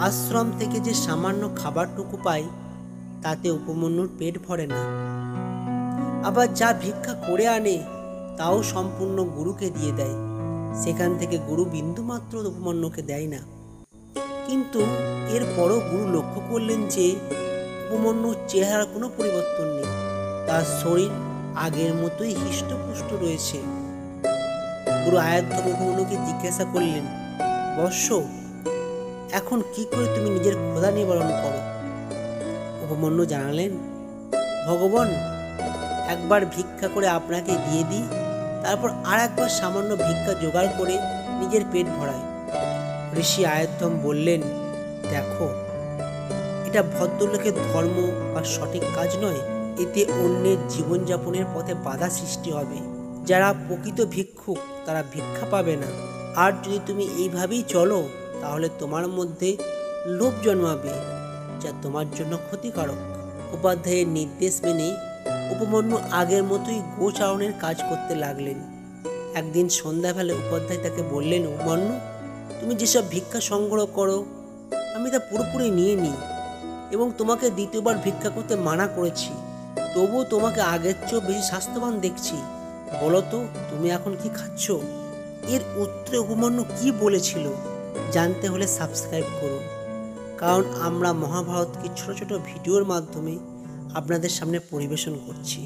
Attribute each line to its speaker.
Speaker 1: আশ্রম থেকে যে সামান্য খাবারটুকু পায় তাতে উপমন্যুর পেট ভরে না। আবার যা ভিক্ষা করে আনে তাও সম্পূর্ণ গুরুকে দিয়ে দেয়। সেখান থেকে গুরু বিন্দুমাত্র উপমন্যুকে দেয় না। কিন্তু এরপরও গুরু লক্ষ্য করলেন যে উপমন্যুর চেহারার কোনো পরিবর্তন নেই, তার শরীর আগের মতোই হৃষ্টপুষ্ট রয়েছে। গুরু আয়ত্ত উপমন্যুকে জিজ্ঞাসা করলেন, বৎস, এখন কি করে তুমি নিজের ক্ষুধা নিবারণ করো? উপমন্যু জানালেন, ভগবান, একবার ভিক্ষা করে আপনাকে দিয়ে দিই, তারপর আর একবার সামান্য ভিক্ষা জোগাড় করে নিজের পেট ভরাই। ঋষি আয়ত্তম বললেন, দেখো, এটা ভদ্রলোকের ধর্ম বা সঠিক কাজ নয়। এতে অন্যের জীবনযাপনের পথে বাধা সৃষ্টি হবে। যারা প্রকৃত ভিক্ষুক তারা ভিক্ষা পাবে না। আর যদি তুমি এইভাবেই চলো তাহলে তোমার মধ্যে লোভ জন্মাবে, যা তোমার জন্য ক্ষতিকারক। উপাধ্যায়ের নির্দেশ মেনে উপমন্যু আগের মতোই গোচারণের কাজ করতে লাগলেন। একদিন সন্ধ্যাবেলায় উপাধ্যায় তাকে বললেন, উপমন্যু, তুমি যেসব ভিক্ষা সংগ্রহ করো আমি তা পুরোপুরি নিয়ে নিই এবং তোমাকে দ্বিতীয়বার ভিক্ষা করতে মানা করেছি। তবুও তোমাকে আগের চেয়েও বেশি স্বাস্থ্যবান দেখছি। বলো তো, তুমি এখন কি খাচ্ছ? এর উত্তরে উপমন্যু কি বলেছিল জানতে হলে সাবস্ক্রাইব করুন, কারণ আমরা মহাভারতকে ছোট ছোট ভিডিওর মাধ্যমে আপনাদের সামনে পরিবেশন করছি।